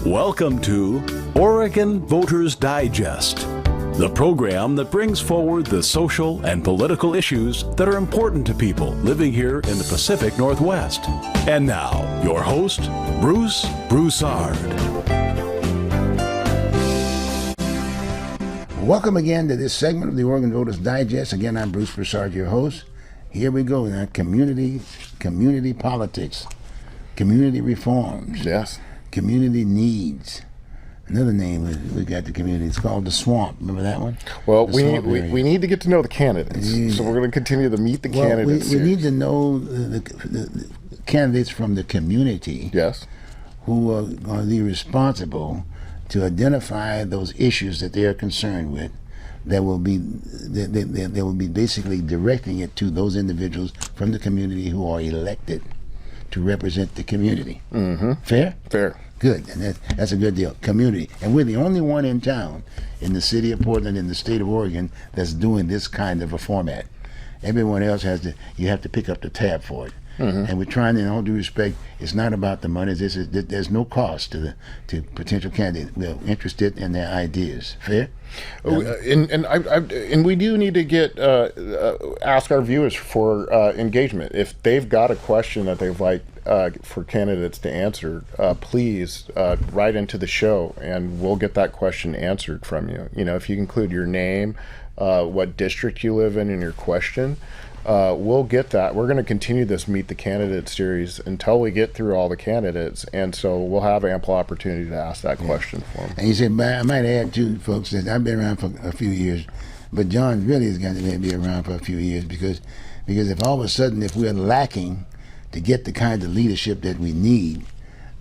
Welcome to Oregon Voters Digest, the program that brings forward the social and political issues that are important to people living here in the Pacific Northwest. And now, your host, Bruce Broussard. Welcome again to this segment of the Oregon Voters Digest. Again, I'm Bruce Broussard, your host. Here we go now. Community politics, community reforms. Yes. Community needs. Another name we got the community. It's called the Swamp. Remember that one? Well, we need to get to know the candidates. Yeah. So we're going to continue to meet the candidates. We need to know the candidates from the community. Yes. Who are going to be responsible to identify those issues that they are concerned with. That will be basically directing it to those individuals from the community who are elected to represent the community. Mm-hmm. Fair? Fair. Good, and that's a good deal. Community. And we're the only one in town, in the city of Portland, in the state of Oregon, that's doing this kind of a format. Everyone else you have to pick up the tab for it. Mm-hmm. And we're trying, in all due respect, it's not about the money. There's no cost to potential candidates. We're interested in their ideas. Fair? And we do need to ask our viewers for engagement. If they've got a question that they'd like for candidates to answer, please write into the show, and we'll get that question answered from you. You know, if you include your name, what district you live in your question, we'll get that. We're going to continue this Meet the Candidate series until we get through all the candidates, and so we'll have ample opportunity to ask that question for them. And you said, I might add too, folks, that I've been around for a few years, but John really is going to be around for a few years because if all of a sudden, if we're lacking to get the kind of leadership that we need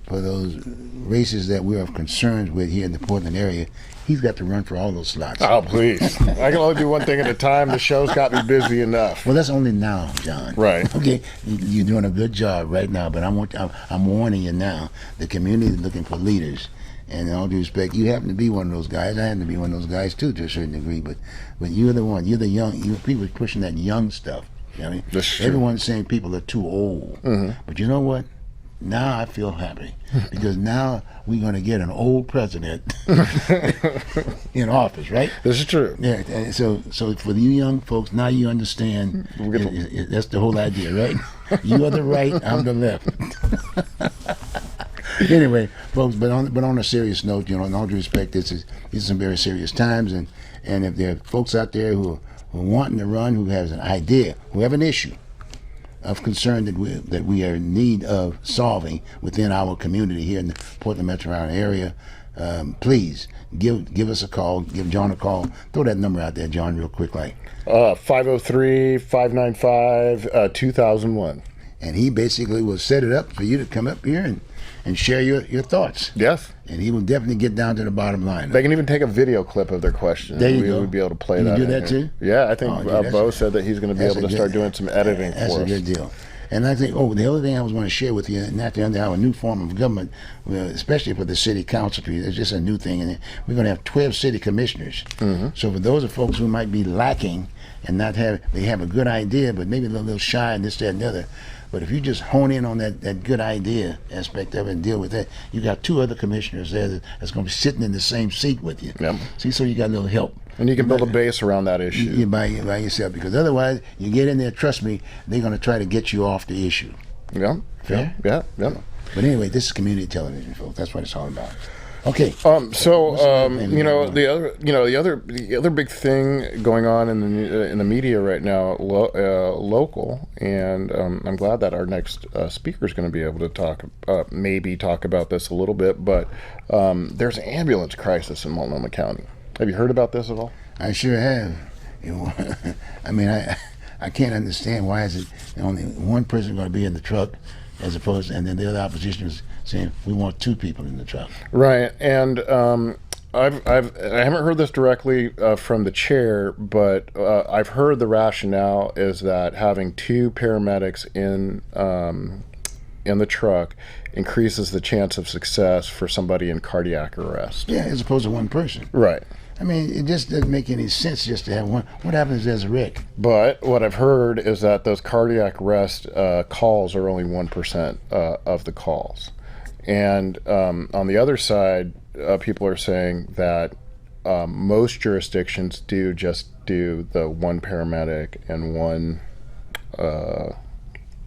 for those races that we're concerned with here in the Portland area, he's got to run for all those slots. Oh, please. I can only do one thing at a time. The show's got me busy enough. Well, that's only now, John. Right. Okay, you're doing a good job right now, but I'm warning you now. The community is looking for leaders. And in all due respect, you happen to be one of those guys. I happen to be one of those guys, too, to a certain degree. But you're the one. You're the young. People are pushing that young stuff. You know what I mean? That's true. Everyone's saying people are too old. Mm-hmm. But you know what? Now I feel happy because now we're going to get an old president in office, right? This is true. Yeah. So for you young folks, now you understand. That's the whole idea, right? You are the right, I'm the left. Anyway, folks, but on a serious note, in all due respect, these are some very serious times, and if there are folks out there who are wanting to run, who has an idea, who have an issue of concern that we are in need of solving within our community here in the Portland metro area, please give us a call, give John a call. Throw that number out there, John, real quick, 503-595-2001. And he basically will set it up for you to come up here and share your thoughts. Yes. And he will definitely get down to the bottom line. They can even take a video clip of their question. There you go. We would be able to play that. You do that too? Yeah, I think Bo said that he's going to be able to start doing some editing for us. That's a good deal. And I think, the other thing I was going to share with you, and that's under our new form of government, especially for the city council, it's just a new thing, and we're going to have 12 city commissioners. Mm-hmm. So for those of folks who might be lacking and they have a good idea, but maybe a little shy and this, that, and the other, but if you just hone in on that good idea aspect of it and deal with that, you got 2 other commissioners there that's going to be sitting in the same seat with you. Yep. See, so you got a little help. And you can build a base around that issue. You by yourself, because otherwise, you get in there, trust me, they're going to try to get you off the issue. Yeah. Fair? Yeah. But anyway, this is community television, folks. That's what it's all about. Okay. The other big thing going on in the media right now, local, and I'm glad that our next speaker is going to be able to talk about this a little bit. But there's an ambulance crisis in Multnomah County. Have you heard about this at all? I sure have. I mean, I can't understand why is it only one person going to be in the truck, as opposed to, and then the other opposition is saying we want 2 people in the truck. Right, and I haven't heard this directly from the chair, but I've heard the rationale is that having 2 paramedics in the truck increases the chance of success for somebody in cardiac arrest. Yeah, as opposed to one person. Right. I mean, it just doesn't make any sense just to have one. What happens if there's a wreck? But what I've heard is that those cardiac arrest calls are only 1% of the calls. And on the other side, people are saying that most jurisdictions do the one paramedic and one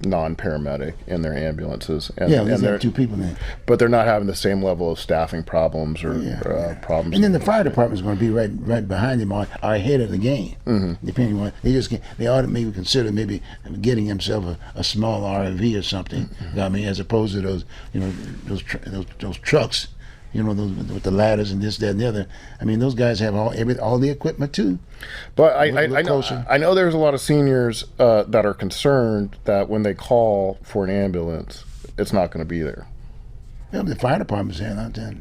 non-paramedic in their ambulances. And, Yeah, there's like 2 people in it. but they're not having the same level of staffing problems or problems. And then the fire department is going to be right behind them, or ahead of the game. Depending on they ought to maybe consider maybe getting themselves a small RV or something. I mean, as opposed to those those trucks, those with the ladders and this, that, and the other. I mean, those guys have all the equipment too. But I know there's a lot of seniors that are concerned that when they call for an ambulance, it's not going to be there. Yeah, the fire department's there, not that.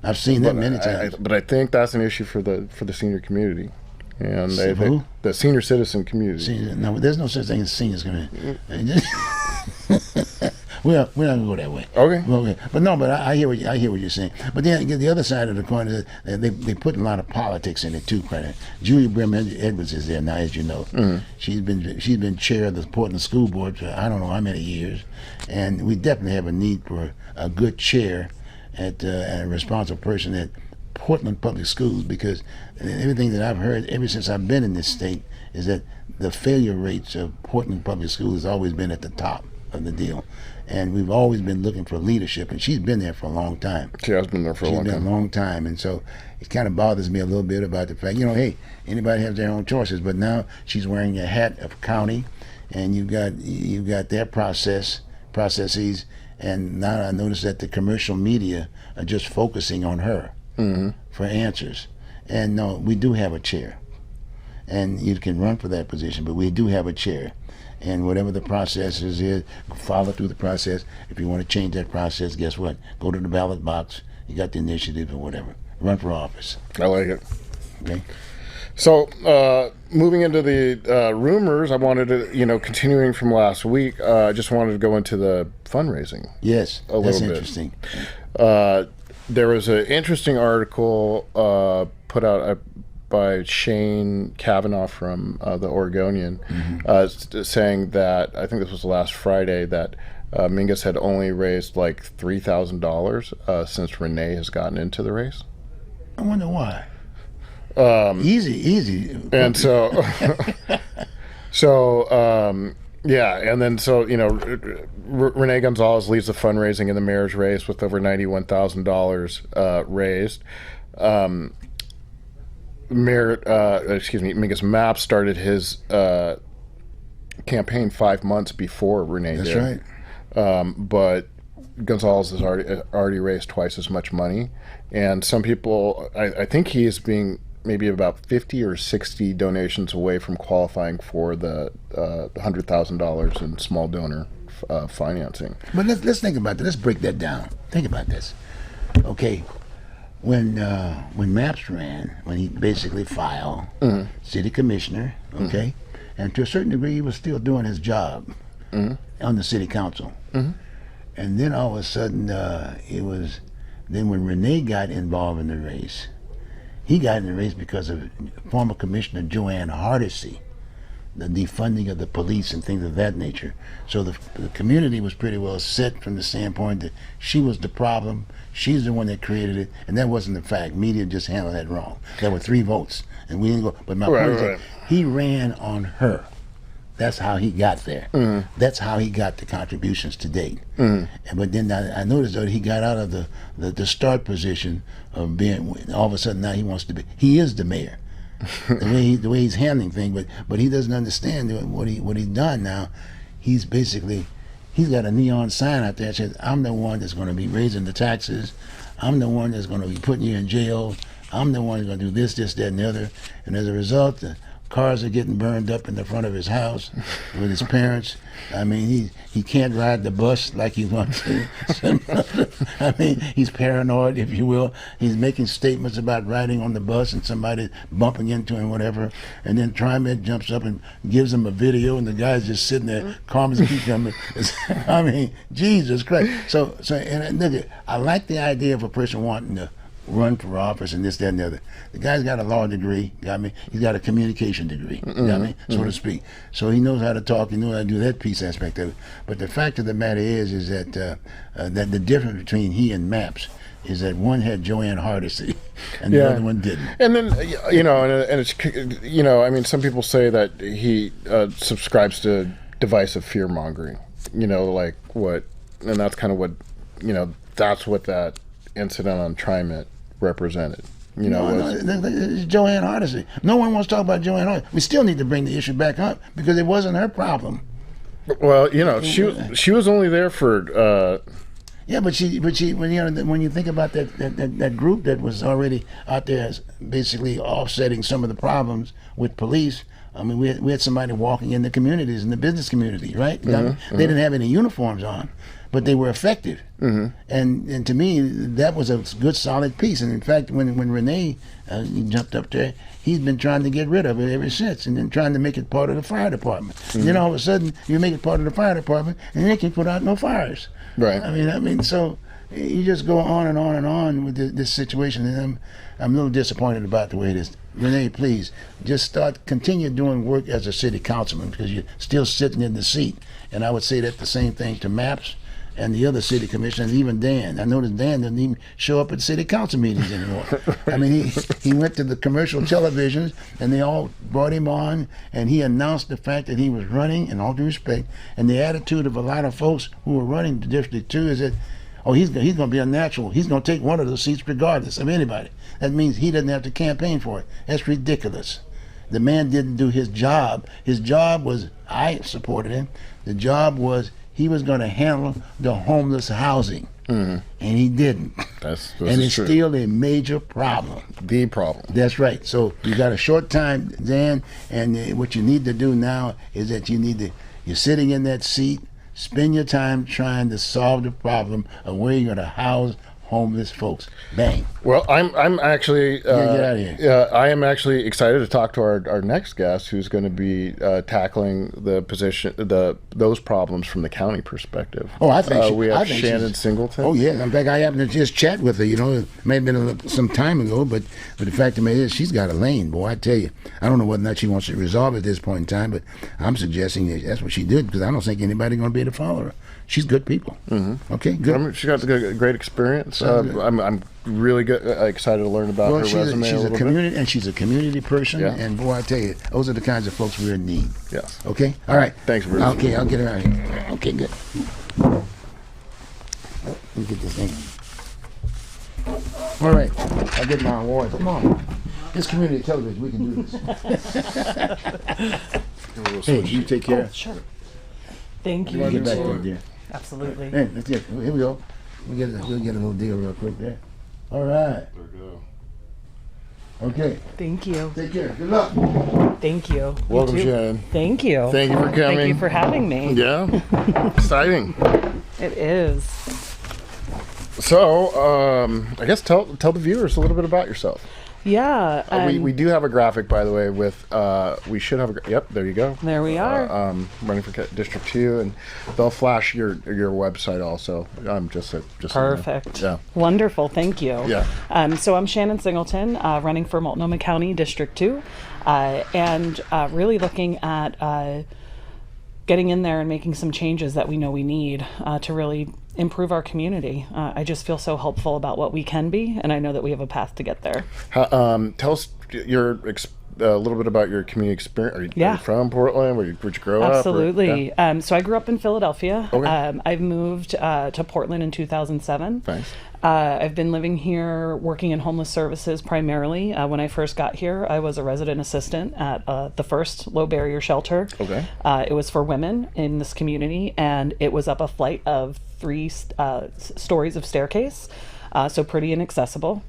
I've seen that many times. But I think that's an issue for the senior community, and Who? the senior citizen community. No, there's no such thing as seniors community. We're not gonna go that way. Okay. But no, I hear what you're saying. But then the other side of the coin is they put a lot of politics in it too. Credit. Julia Brim Edwards is there now, as you know. She's been chair of the Portland School Board for I don't know how many years, and we definitely have a need for a good chair and a responsible person at Portland Public Schools, because everything that I've heard ever since I've been in this state is that the failure rates of Portland Public Schools has always been at the top of the deal. And we've always been looking for leadership, and she's been there for a long time. She has been there for a long time. And so it kind of bothers me a little bit about the fact, hey, anybody has their own choices, but now she's wearing a hat of county, and you've got their processes, and now I notice that the commercial media are just focusing on her for answers. And no, we do have a chair, and you can run for that position, but we do have a chair. And whatever the process is, follow through the process. If you want to change that process, guess what? Go to the ballot box. You got the initiative or whatever. Run for office. I like it. Okay. So moving into the rumors, I wanted to, continuing from last week, I just wanted to go into the fundraising. Yes, a little that's bit. Interesting. There was an interesting article put out by Shane Kavanaugh from the Oregonian, saying that, I think this was last Friday, that Mingus had only raised like $3,000 since Renee has gotten into the race. I wonder why. Easy. And so, yeah, and then Renee Gonzalez leads the fundraising in the mayor's race with over $91,000 raised. Mingus Mapp started his campaign 5 months before Renee did. That's right. But Gonzalez has already raised twice as much money, and some people, I think he is being maybe about 50 or 60 donations away from qualifying for the $100,000 in small donor financing. But let's think about that. Let's break that down. Think about this. Okay. When Maps ran, when he basically filed city commissioner, okay, and to a certain degree he was still doing his job on the city council, and then all of a sudden then when Renee got involved in the race, he got in the race because of former Commissioner Joanne Hardesty, the defunding of the police and things of that nature. So the community was pretty well set from the standpoint that she was the problem. She's the one that created it, and that wasn't the fact. Media just handled that wrong. There were 3 votes, and we didn't go. But my point is that he ran on her. That's how he got there. That's how he got the contributions to date. But then I noticed that he got out of the start position of being. All of a sudden now he is the mayor. the way he's handling things, but he doesn't understand what he's done now. He's got a neon sign out there that says, "I'm the one that's going to be raising the taxes. I'm the one that's going to be putting you in jail. I'm the one that's going to do this, that, and the other." And as a result, the cars are getting burned up in the front of his house with his parents. I mean, he can't ride the bus like he wants to. I mean, he's paranoid, if you will. He's making statements about riding on the bus and somebody bumping into him, whatever. And then TriMet jumps up and gives him a video, and the guy's just sitting there, calm as a cucumber. I mean, Jesus Christ. So, and look, I like the idea of a person wanting to run for office and this, that, and the other. The guy's got a law degree, got me. He's got a communication degree, got me, so to speak. So he knows how to talk, he knows how to do that piece aspect of it. But the fact of the matter is that that the difference between he and Maps is that one had Joanne Hardesty and the other one didn't. And then, and it's, I mean, some people say that he subscribes to divisive fear mongering, like what, and that's kind of what, that's what that incident on TriMet represented. It's Joanne Hardesty. No one wants to talk about Joanne Hardesty. We still need to bring the issue back up because it wasn't her problem. Well, she was only there for. Yeah, but when you think about that group that was already out there as basically offsetting some of the problems with police. I mean, we had somebody walking in the communities, in the business community, right? They didn't have any uniforms on, but they were effective. And to me, that was a good, solid piece. And in fact, when Renee jumped up there, he's been trying to get rid of it ever since, and then trying to make it part of the fire department. And then all of a sudden, you make it part of the fire department, and they can put out no fires. Right. I mean, so you just go on and on and on with this situation, and I'm a little disappointed about the way it is. Renee, please, just continue doing work as a city councilman because you're still sitting in the seat. And I would say that the same thing to Maps and the other city commissioners, even Dan. I noticed Dan doesn't even show up at city council meetings anymore. I mean, he went to the commercial televisions, and they all brought him on, and he announced the fact that he was running, in all due respect. And the attitude of a lot of folks who were running the District 2 is that, oh, he's going to be unnatural. He's going to take one of those seats regardless of anybody. That means he doesn't have to campaign for it. That's ridiculous. The man didn't do his job. His job was, I supported him, the job was he was going to handle the homeless housing. And he didn't. And it's still a major problem. The problem. That's right. So you got a short time, Dan, and what you need to do now is that you're sitting in that seat, spend your time trying to solve the problem of where you're going to house homeless folks. Bang. Well, I'm actually get out of here. I am actually excited to talk to our next guest, who's going to be tackling those problems from the county perspective. Oh, I think we have Shannon Singleton. Oh yeah, in fact, I happened to just chat with her. It may have been some time ago, but the fact of the matter is, she's got a lane, boy. I tell you, I don't know whether or not she wants to resolve it at this point in time, but I'm suggesting that's what she did because I don't think anybody's going to be able to follow her. She's good people. Okay, good. I mean, she's got a great experience. I'm really excited to learn about her resume. She's a community person, and boy, I tell you, those are the kinds of folks we're in need. Yes. Okay. All right. Thanks, Bruce. Okay, I'll get her out of here. Okay, good. Let me get this thing. All right, I'll get my awards. Come on. This community television, we can do this. Hey, you take care. Oh, sure. Thank you. Get back there, dear. Absolutely. Hey, let's get. Here we go. We'll get a little deal real quick there. All right. There we go. Okay. Thank you. Take care. Good luck. Thank you. Welcome, you too. Shannon. Thank you. Thank you for coming. Thank you for having me. Yeah. Exciting. It is. So, I guess tell the viewers a little bit about yourself. Yeah. We do have a graphic, by the way, with, we should have yep, there you go. There we are. Running for District 2, and they'll flash your website also. Just Perfect. So, yeah. Wonderful. Thank you. Yeah. So I'm Shannon Singleton, running for Multnomah County District 2, and really looking at getting in there and making some changes that we know we need to really improve our community. I just feel so hopeful about what we can be, and I know that we have a path to get there. Tell us a little bit about your community experience. Are you from Portland? Where'd you grow up? Absolutely. So I grew up in Philadelphia. Okay. I've moved to Portland in 2007. Thanks. I've been living here working in homeless services primarily. When I first got here, I was a resident assistant at the first low barrier shelter. Okay. It was for women in this community, and it was up a flight of 3 stories of staircase. So pretty inaccessible,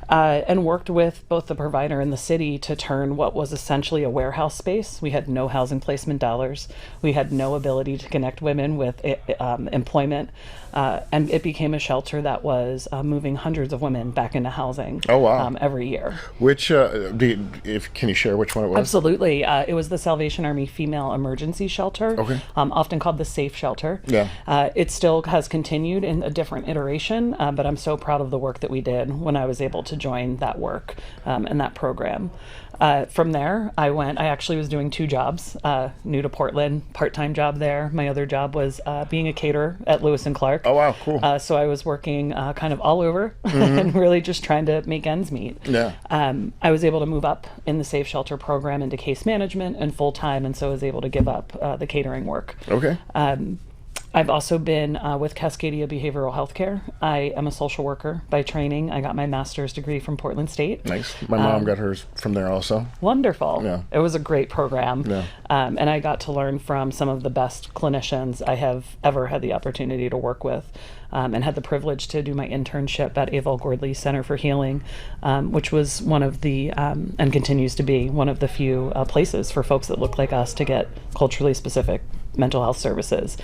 and worked with both the provider and the city to turn what was essentially a warehouse space. We had no housing placement dollars. We had no ability to connect women with employment, and it became a shelter that was moving hundreds of women back into housing. Oh, wow. Every year. Which, can you share which one it was? Absolutely. It was the Salvation Army Female Emergency Shelter, often called the Safe Shelter. Yeah. It still has continued in a different iteration, but I'm so proud proud of the work that we did when I was able to join that work and that program. From there, I actually was doing 2 jobs, new to Portland, part-time job there. My other job was being a caterer at Lewis and Clark. Oh, wow, cool. So I was working kind of all over and really just trying to make ends meet. Yeah. I was able to move up in the Safe Shelter program into case management and full-time, and so I was able to give up the catering work. Okay. I've also been with Cascadia Behavioral Healthcare. I am a social worker by training. I got my master's degree from Portland State. Nice. My mom got hers from there also. Wonderful. Yeah. It was a great program. Yeah. And I got to learn from some of the best clinicians I have ever had the opportunity to work with, and had the privilege to do my internship at Aval Gordley Center for Healing, which was one of the, and continues to be, one of the few places for folks that look like us to get culturally specific mental health services.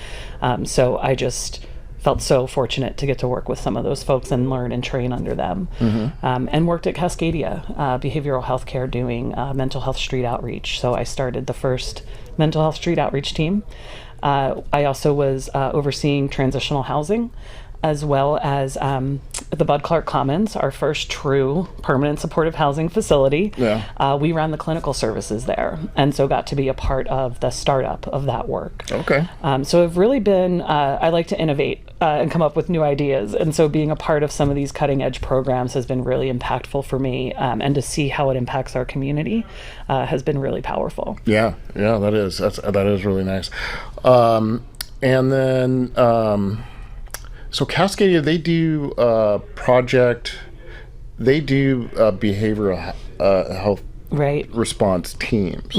So I just felt so fortunate to get to work with some of those folks and learn and train under them. And worked at Cascadia Behavioral Healthcare doing mental health street outreach. So I started the first mental health street outreach team. I also was overseeing transitional housing, as well as the Bud Clark Commons, our first true permanent supportive housing facility. Yeah. We ran the clinical services there, and so got to be a part of the startup of that work. Okay. So I've really been, I like to innovate and come up with new ideas, and so being a part of some of these cutting edge programs has been really impactful for me, and to see how it impacts our community has been really powerful. Yeah, that is really nice. And then, so Cascadia, they do behavioral health Right. response teams.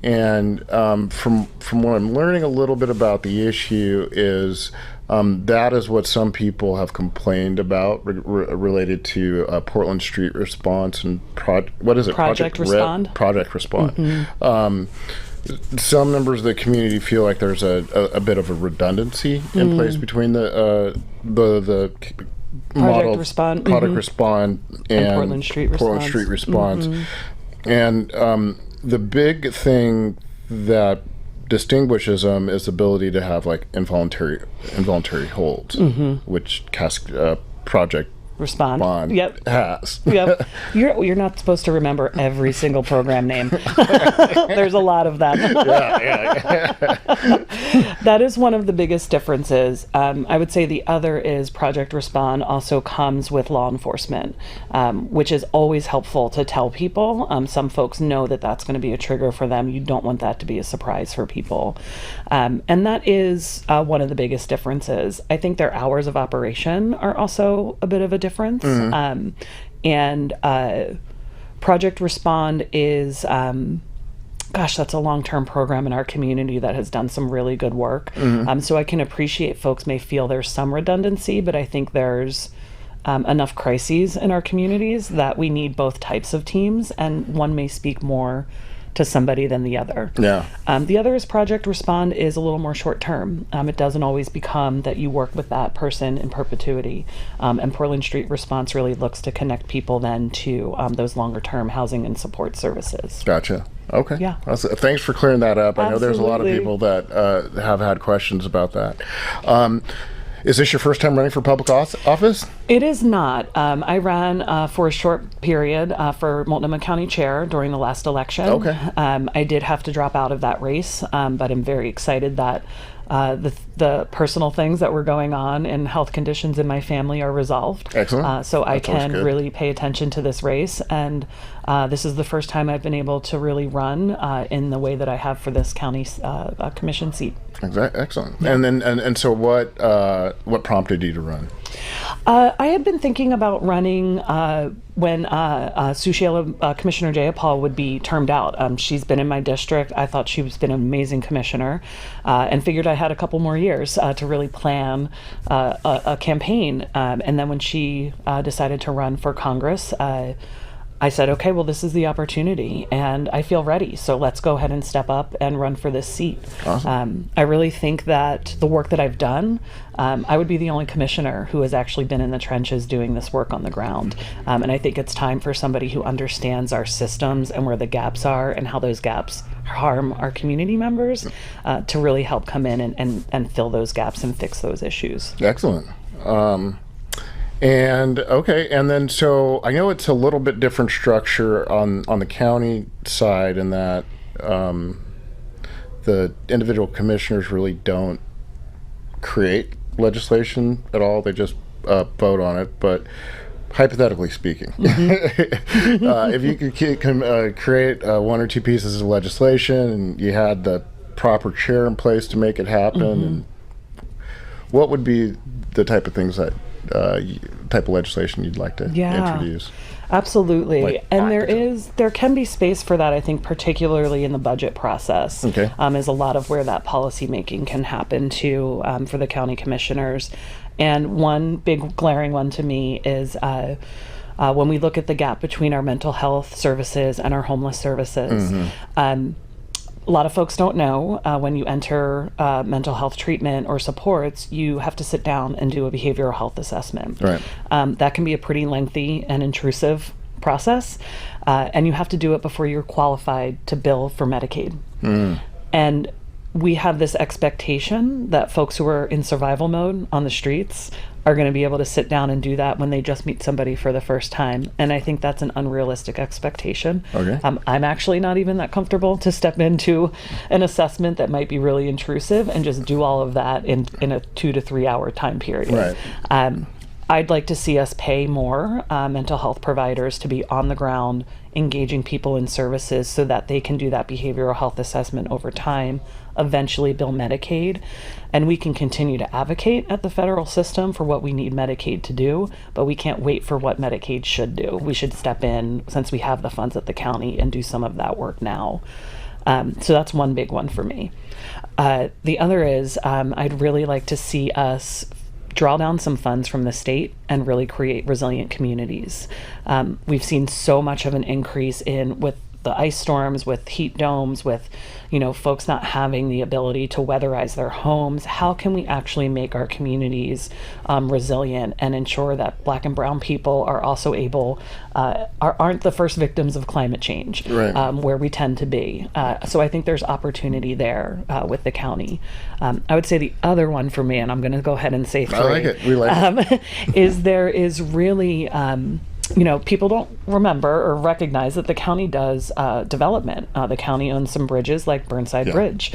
And from what I'm learning a little bit about the issue is that is what some people have complained about related to Portland Street Response and Project Respond. Project Respond. Some members of the community feel like there's a bit of a redundancy in place between the model Respond. Project Respond and Portland Street Portland Response. Street Response. And the big thing that distinguishes them is the ability to have like involuntary holds, which Project Respond. Yep. has. Yep. You're not supposed to remember every single program name. There's a lot of them. That is one of the biggest differences. I would say the other is Project Respond also comes with law enforcement, which is always helpful to tell people. Some folks know that that's going to be a trigger for them. You don't want that to be a surprise for people. And that is one of the biggest differences. I think their hours of operation are also a bit of a difference. And Project Respond is, that's a long-term program in our community that has done some really good work. So I can appreciate folks may feel there's some redundancy, but I think there's enough crises in our communities that we need both types of teams, and one may speak more to somebody than the other. Yeah. The other is Project Respond is a little more short term. It doesn't always become that you work with that person in perpetuity. And Portland Street Response really looks to connect people then to those longer term housing and support services. Gotcha. Okay. Yeah. Thanks for clearing that up. I know there's a lot of Absolutely. people that have had questions about that. Is this your first time running for public office? It is not. I ran for a short period for Multnomah County Chair during the last election. Okay. I did have to drop out of that race, but I'm very excited that the personal things that were going on and health conditions in my family are resolved. Excellent. So I That's always can good. really pay attention to this race, and this is the first time I've been able to really run in the way that I have for this county commission seat. Excellent. Yeah. And so what prompted you to run? I had been thinking about running when Commissioner Jayapal would be termed out. She's been in my district. I thought she's been an amazing commissioner, and figured I had a couple more years to really plan a campaign. And then when she decided to run for Congress, I said, okay, well, this is the opportunity, and I feel ready. So let's go ahead and step up and run for this seat. Awesome. I really think that the work that I've done, I would be the only commissioner who has actually been in the trenches doing this work on the ground. And I think it's time for somebody who understands our systems and where the gaps are and how those gaps harm our community members to really help come in and fill those gaps and fix those issues. Excellent. And okay, and then so I know it's a little bit different structure on the county side in that the individual commissioners really don't create legislation at all. They just vote on it. But hypothetically speaking, if you could create one or two pieces of legislation and you had the proper chair in place to make it happen, and what would be the type of things that type of legislation you'd like to introduce? Absolutely. Like And there can be space for that, I think, particularly in the budget process. Okay. Is a lot of where that policy making can happen too, for the county commissioners. And one big glaring one to me is when we look at the gap between our mental health services and our homeless services. A lot of folks don't know when you enter mental health treatment or supports, you have to sit down and do a behavioral health assessment. Right. That can be a pretty lengthy and intrusive process, and you have to do it before you're qualified to bill for Medicaid. And we have this expectation that folks who are in survival mode on the streets are going to be able to sit down and do that when they just meet somebody for the first time. And I think that's an unrealistic expectation. Okay. I'm actually not even that comfortable to step into an assessment that might be really intrusive and just do all of that in a 2 to 3 hour time period. Right. I'd like to see us pay more mental health providers to be on the ground engaging people in services so that they can do that behavioral health assessment over time, eventually bill Medicaid, and we can continue to advocate at the federal system for what we need Medicaid to do, but we can't wait for what Medicaid should do. We should step in, since we have the funds at the county, and do some of that work now. So that's one big one for me. The other is I'd really like to see us draw down some funds from the state and really create resilient communities. We've seen so much of an increase with the ice storms, with heat domes, with folks not having the ability to weatherize their homes. How can we actually make our communities resilient and ensure that Black and brown people are also able aren't the first victims of climate change, right. Where we tend to be. So I think there's opportunity there with the county. I would say the other one for me, and I'm going to go ahead and say 3. I like it. We like it. Is there is really people don't remember or recognize that the county does development. The county owns some bridges like Burnside Bridge.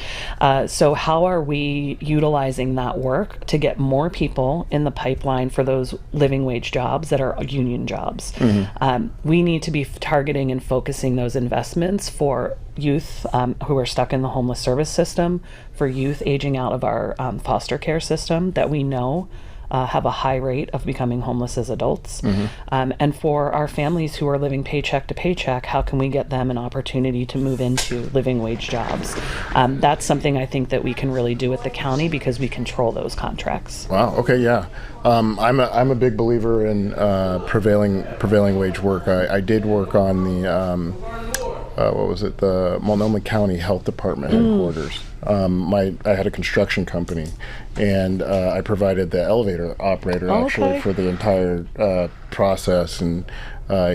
So how are we utilizing that work to get more people in the pipeline for those living wage jobs that are union jobs? We need to be targeting and focusing those investments for youth who are stuck in the homeless service system, for youth aging out of our foster care system that we know have a high rate of becoming homeless as adults. And for our families who are living paycheck to paycheck, how can we get them an opportunity to move into living wage jobs? That's something I think that we can really do at the county because we control those contracts. Wow. Okay. Yeah. I'm a big believer in prevailing wage work. I did work on the the Multnomah County Health Department headquarters. I had a construction company, and I provided the elevator operator actually for the entire process, and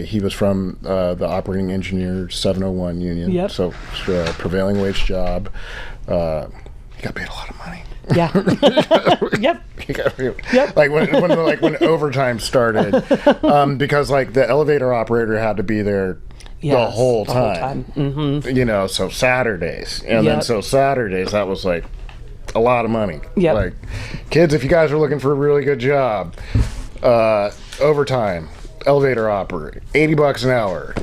he was from the operating engineer 701 union. Yep. So prevailing wage job. He got paid a lot of money. Yeah. Yep. Yep. Like when overtime started, because like the elevator operator had to be there. Yes, the whole time. So Saturdays. And then so Saturdays, that was like a lot of money. Yep. Like, kids, if you guys are looking for a really good job, overtime, elevator operator, $80 an hour.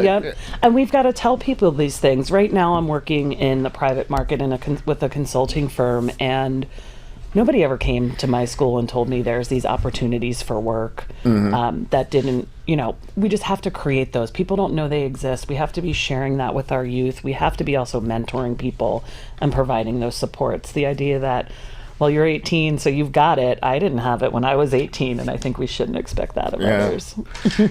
Yep. And we've got to tell people these things. Right now I'm working in the private market with a consulting firm, and nobody ever came to my school and told me there's these opportunities for work that didn't, we just have to create those. People don't know they exist. We have to be sharing that with our youth. We have to be also mentoring people and providing those supports. The idea that, well, you're 18, so you've got it. I didn't have it when I was 18, and I think we shouldn't expect that of others.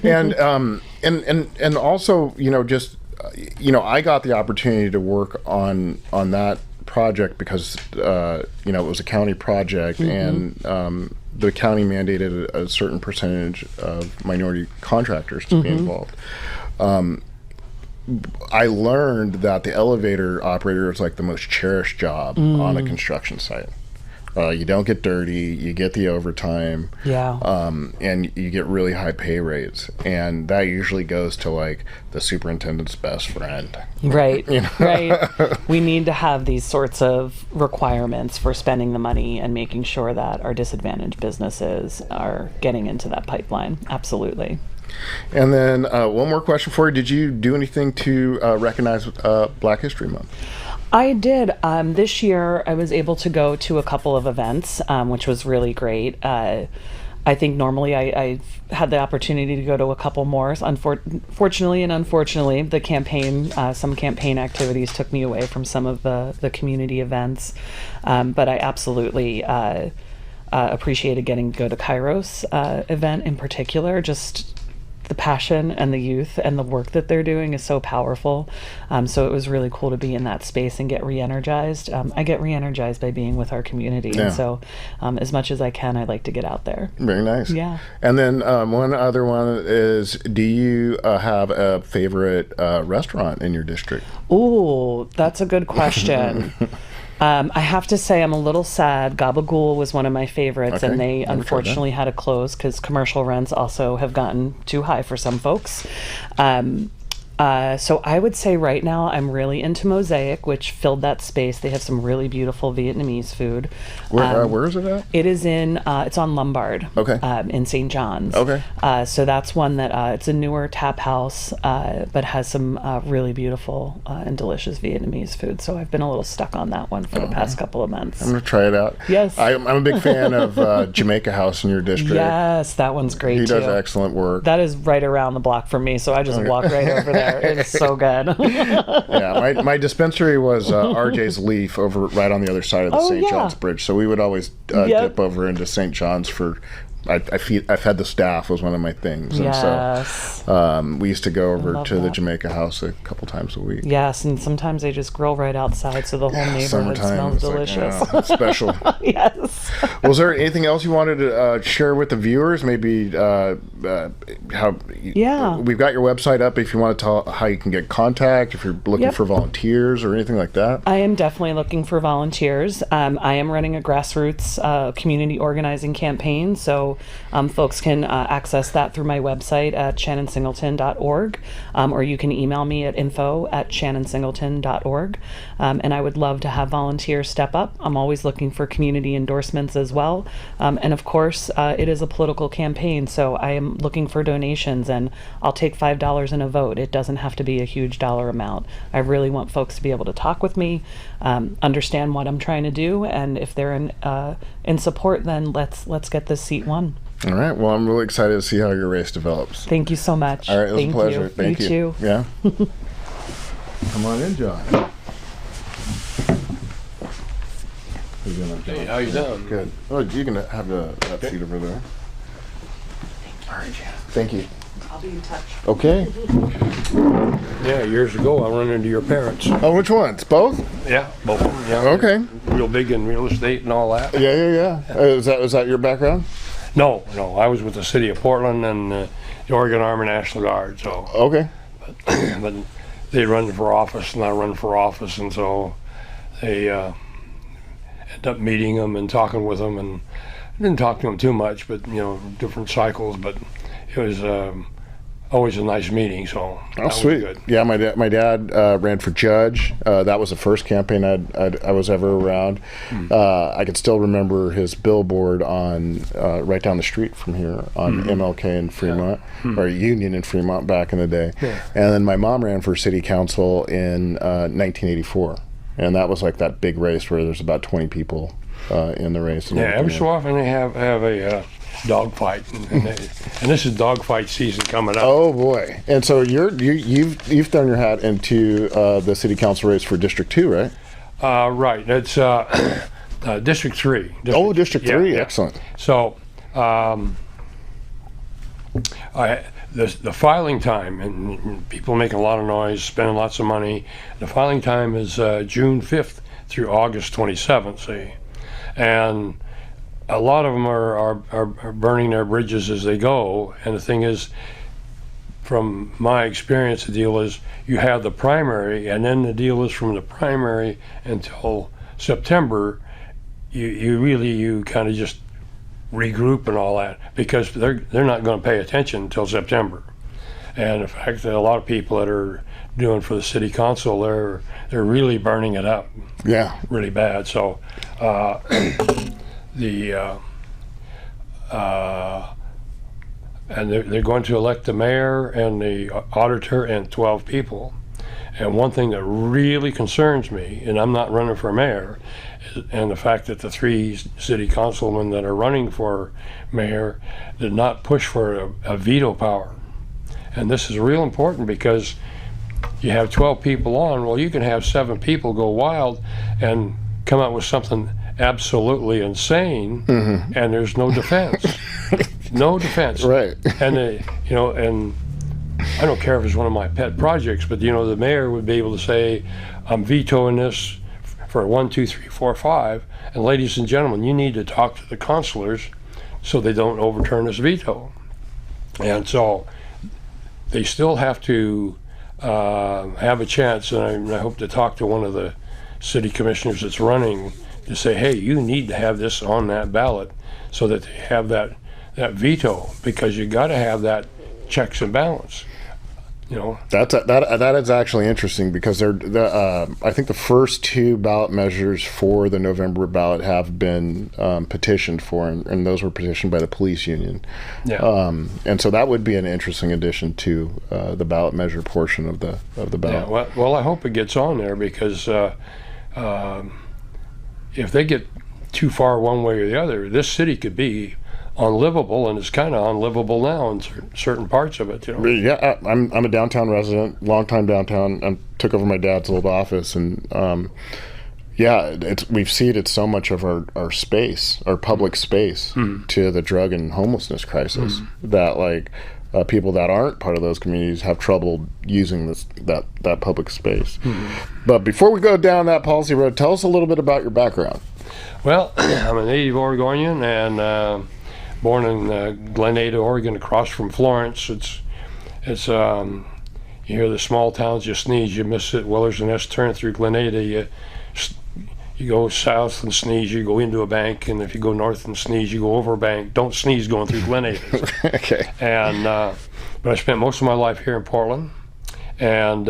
and also, I got the opportunity to work on that project because it was a county project, and the county mandated a certain percentage of minority contractors to be involved. I learned that the elevator operator is like the most cherished job on a construction site. You don't get dirty. You get the overtime. Yeah. And you get really high pay rates, and that usually goes to like the superintendent's best friend. Right. Right. We need to have these sorts of requirements for spending the money and making sure that our disadvantaged businesses are getting into that pipeline. Absolutely. And then one more question for you. Did you do anything to recognize Black History Month? I did. This year, I was able to go to a couple of events, which was really great. I think normally I've had the opportunity to go to a couple more. Fortunately and unfortunately, the campaign, some campaign activities took me away from some of the community events. But I absolutely appreciated getting to go to Kairos event in particular. Just the passion and the youth and the work that they're doing is so powerful. So it was really cool to be in that space and get re-energized. I get re-energized by being with our community. Yeah. And so as much as I can, I like to get out there. Very nice. Yeah. And then one other one is, do you have a favorite restaurant in your district? Ooh, that's a good question. I have to say I'm a little sad. Gabagool was one of my favorites, Okay. and they Never tried unfortunately had to close because commercial rents also have gotten too high for some folks. So I would say right now I'm really into Mosaic, which filled that space. They have some really beautiful Vietnamese food. Where is it at? It is it's on Lombard. Okay. In St. John's. Okay. So that's one that it's a newer tap house, but has some really beautiful and delicious Vietnamese food. So I've been a little stuck on that one for the past couple of months. I'm going to try it out. Yes. I'm a big fan of Jamaica House in your district. Yes, that one's great He too. does excellent work. That is right around the block from me, so I just walk right over there. It's so good. Yeah, my dispensary was RJ's Leaf over right on the other side of the St. yeah. John's Bridge. So we would always dip over into St. John's for. I've fed the staff was one of my things, and Yes. so we used to go over love to the that. Jamaica House a couple times a week. Yes, and sometimes they just grill right outside, so the whole neighborhood Summertime, smells it's like, delicious. yeah, it's special. Yes. Was there anything else you wanted to share with the viewers? Maybe how? Yeah. We've got your website up. If you want to tell how you can get contact, if you're looking Yep. for volunteers or anything like that. I am definitely looking for volunteers. I am running a grassroots community organizing campaign, so folks can access that through my website at shannonsingleton.org, or you can email me at info@shannonsingleton.org. And I would love to have volunteers step up. I'm always looking for community endorsements as well. And of course, it is a political campaign, so I am looking for donations, and I'll take $5 in a vote. It doesn't have to be a huge dollar amount. I really want folks to be able to talk with me, understand what I'm trying to do, and if they're in support, then let's get this seat won. All right. Well, I'm really excited to see how your race develops. Thank you so much. All right. It was Thank a pleasure. You. Thank you. Too. Yeah. Come on in, John. Hey, how you doing? Good. Oh, you can have that seat over there. All right, Jan. Thank you. I'll be in touch. Okay. Yeah, years ago I run into your parents. Oh, which ones? Both? Yeah, both of them. Yeah. Okay. Real big in real estate and all that. Yeah. Is that your background? No, I was with the city of Portland and the Oregon Army National Guard. So, Okay. but they run for office and I run for office, and so they end up meeting them and talking with them, and I didn't talk to them too much, but different cycles. But it was always a nice meeting. So that was Sweet. good. Yeah, my dad ran for judge. That was the first campaign I was ever around. I can still remember his billboard on right down the street from here on MLK in Fremont, or Union in Fremont back in the day. Yeah. And then my mom ran for city council in 1984, and that was like that big race where there's about 20 people in the race. And Yeah, every everything. so often they have a dog fight, and this is dog fight season coming up. Oh boy! And so you've thrown your hat into the city council race for District 2, right? Right, it's District 3. District 3, yeah. excellent. So the filing time, and people making a lot of noise, spending lots of money. The filing time is June 5th through August 27th. See, and a lot of them are burning their bridges as they go. And the thing is, from my experience, the deal is you have the primary, and then the deal is from the primary until September, you kind of just regroup and all that, because they're not going to pay attention until September. And in fact, a lot of people that are doing for the city council, they're really burning it up. Yeah. Really bad. So and they're going to elect the mayor and the auditor and 12 people. And one thing that really concerns me, and I'm not running for mayor, and the fact that the 3 city councilmen that are running for mayor did not push for a veto power. And this is real important, because you have 12 people on, well, you can have 7 people go wild and come out with something absolutely insane, and there's no defense. No defense. Right. And and I don't care if it's one of my pet projects, but the mayor would be able to say, I'm vetoing this for 1, 2, 3, 4, 5, and ladies and gentlemen, you need to talk to the councilors so they don't overturn this veto. And so they still have to have a chance, and I hope to talk to one of the city commissioners that's running to say, hey, you need to have this on that ballot so that they have that veto, because you got to have that checks and balance. That is actually interesting, because I think the first 2 ballot measures for the November ballot have been petitioned for, and those were petitioned by the police union. Yeah. And so that would be an interesting addition to the ballot measure portion of the ballot. Yeah, well, I hope it gets on there, because if they get too far one way or the other, this city could be unlivable, and it's kind of unlivable now in certain parts of it. Yeah, I'm a downtown resident, longtime downtown. I took over my dad's old office, and we've ceded so much of our space, our public space, to the drug and homelessness crisis that people that aren't part of those communities have trouble using that public space. But before we go down that policy road, tell us a little bit about your background. Well, I'm a native Oregonian, and born in Glenada, Oregon, across from Florence. It's you hear the small towns, you sneeze, you miss it. Well, there's an S turn through Glenada. You go south and sneeze, you go into a bank, and if you go north and sneeze, you go over a bank. Don't sneeze going through Glenada. Okay. And but I spent most of my life here in Portland, and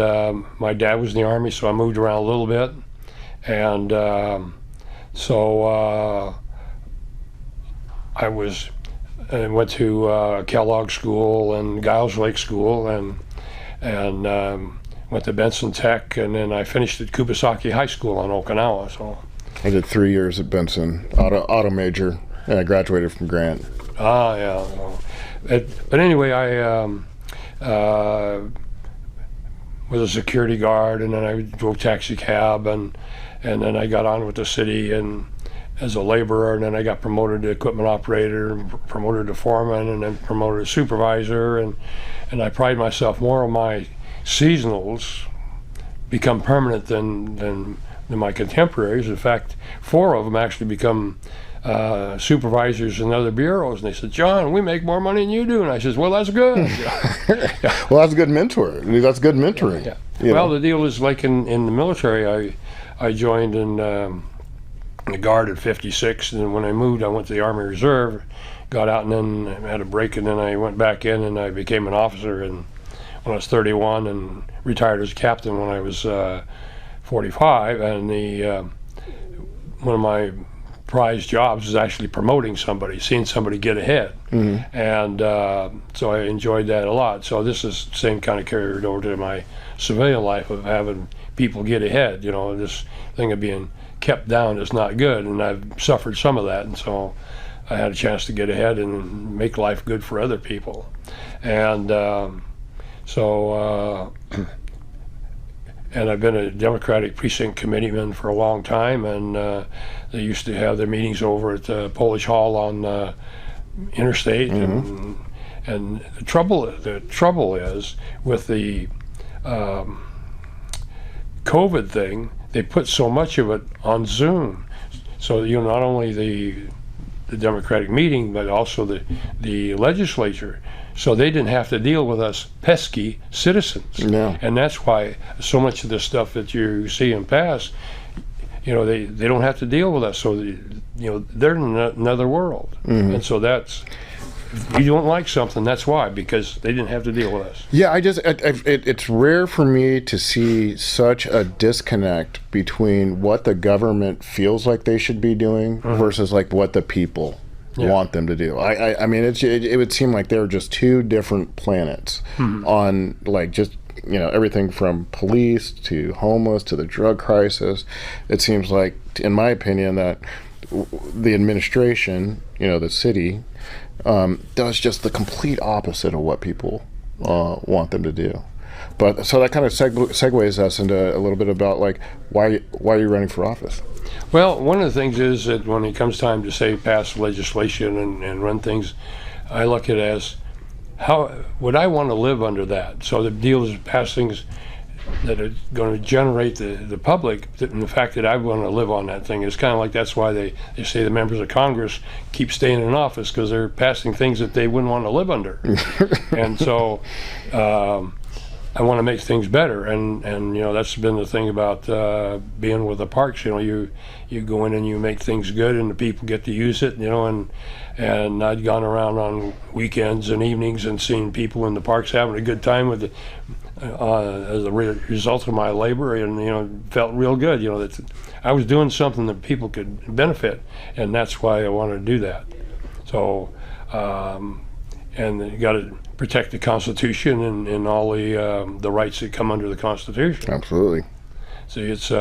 my dad was in the Army, so I moved around a little bit, and I went to Kellogg School and Giles Lake School, and went to Benson Tech, and then I finished at Kubasaki High School on Okinawa. So I did 3 years at Benson, auto major, and I graduated from Grant. Yeah. But anyway, I was a security guard, and then I drove taxi cab, and then I got on with the city and as a laborer, and then I got promoted to equipment operator, and promoted to foreman, and then promoted to supervisor, and I pride myself more on my seasonals become permanent than my contemporaries. In fact, 4 of them actually become supervisors in other bureaus, and they said, John, we make more money than you do. And I said, well, that's good. Well, that's a good mentor. I mean, that's good mentoring. Yeah. Well, the deal is like in the military, I joined in the Guard at 56, and when I moved, I went to the Army Reserve, got out, and then had a break, and then I went back in, and I became an officer when I was 31, and retired as a captain when I was 45. And one of my prized jobs is actually promoting somebody, seeing somebody get ahead. And so I enjoyed that a lot. So this is the same kind of carried over to my civilian life of having people get ahead. This thing of being kept down is not good, and I've suffered some of that, and so I had a chance to get ahead and make life good for other people. And and I've been a Democratic precinct committeeman for a long time, and they used to have their meetings over at the Polish Hall on Interstate. And the trouble is with the COVID thing, they put so much of it on Zoom. So not only the Democratic meeting, but also the legislature. So they didn't have to deal with us pesky citizens. No. And that's why so much of the stuff that you see and pass, they don't have to deal with us. So they're in another world, and so that's. If you don't like something, that's why, because they didn't have to deal with us. Yeah, it's rare for me to see such a disconnect between what the government feels like they should be doing versus like what the people want them to do. I mean, it would seem like they're just two different planets on like just everything from police to homeless to the drug crisis. It seems like, in my opinion, that the administration, the city, does just the complete opposite of what people want them to do. But so that kind of segues us into a little bit about like why are you running for office? Well, one of the things is that when it comes time to say pass legislation and run things, I look at it as how would I want to live under that. So the deal is pass things that are going to generate the public, and the fact that I want to live on that thing is kind of like, that's why they say the members of Congress keep staying in office, because they're passing things that they wouldn't want to live under. And so I want to make things better, and that's been the thing about being with the parks. You go in and you make things good, and the people get to use it. And I'd gone around on weekends and evenings and seen people in the parks having a good time with it. As a result of my labor, and felt real good. That I was doing something that people could benefit, and that's why I wanted to do that. So, and you got to protect the Constitution and all the rights that come under the Constitution. Absolutely. So it's,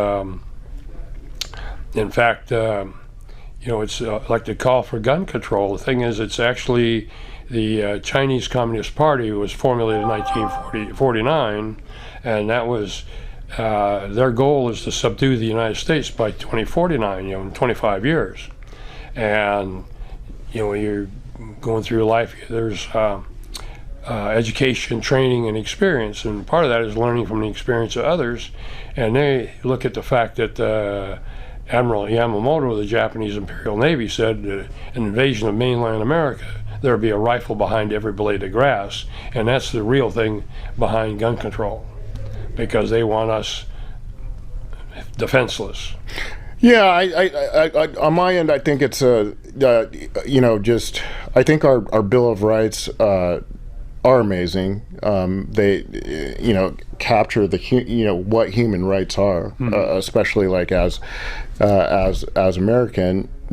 in fact, it's like the call for gun control. The thing is, it's actually. The Chinese Communist Party was formulated in 1949, and that was their goal is to subdue the United States by 2049, in 25 years. And when you're going through life, there's education, training, and experience, and part of that is learning from the experience of others. And they look at the fact that Admiral Yamamoto of the Japanese Imperial Navy said an invasion of mainland America, there'll be a rifle behind every blade of grass, and that's the real thing behind gun control, because they want us defenseless. Yeah, I on my end, I think it's I think our Bill of Rights are amazing. They capture what human rights are, especially like as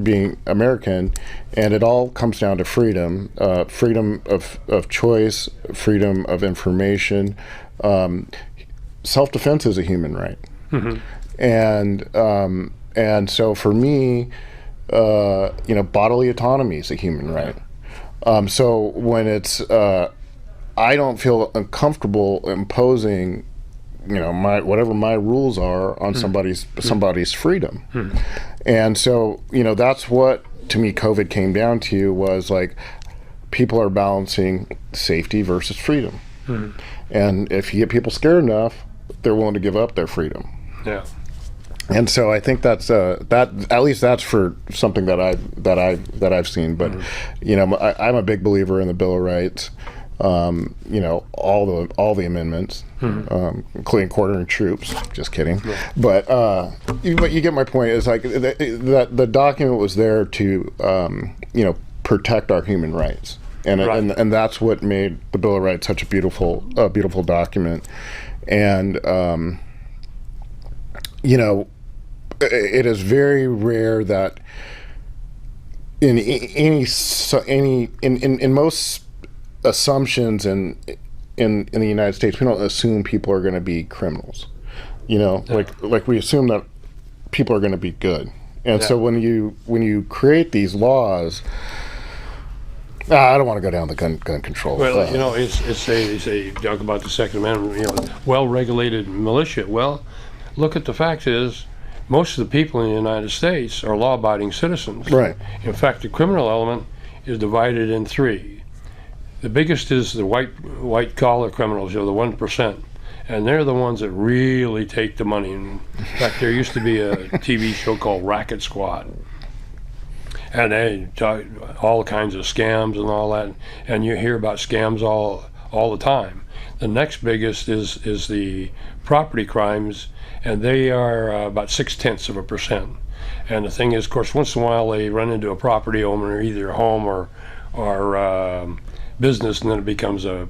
being American, and it all comes down to freedom of choice, freedom of information. Self-defense is a human right, and so for me, bodily autonomy is a human right. So when it's I don't feel uncomfortable imposing whatever my rules are on somebody's freedom. And so that's what to me COVID came down to, was like people are balancing safety versus freedom. And if you get people scared enough, they're willing to give up their freedom. Yeah. And so I think that's that, at least that's for something that I've seen. But I'm a big believer in the Bill of Rights. All the amendments, including quartering troops. Just kidding. Yeah. But you get my point. Is like the document was there to protect our human rights, and that's what made the Bill of Rights such a beautiful document. And it is very rare that in most assumptions in the United States, we don't assume people are going to be criminals. Like we assume that people are going to be good. And so when you create these laws, I don't want to go down the gun control. Well, it's a talk about the Second Amendment. Well-regulated militia. Well, look at the fact is, most of the people in the United States are law-abiding citizens. Right. In fact, the criminal element is divided in three. The biggest is the white-collar criminals, the 1%. And they're the ones that really take the money. In fact, there used to be a TV show called Racket Squad. And they talk all kinds of scams and all that. And you hear about scams all all the time. The next biggest is the property crimes, and they are about 0.6%. And the thing is, of course, once in a while they run into a property owner, either home or business, and then it becomes a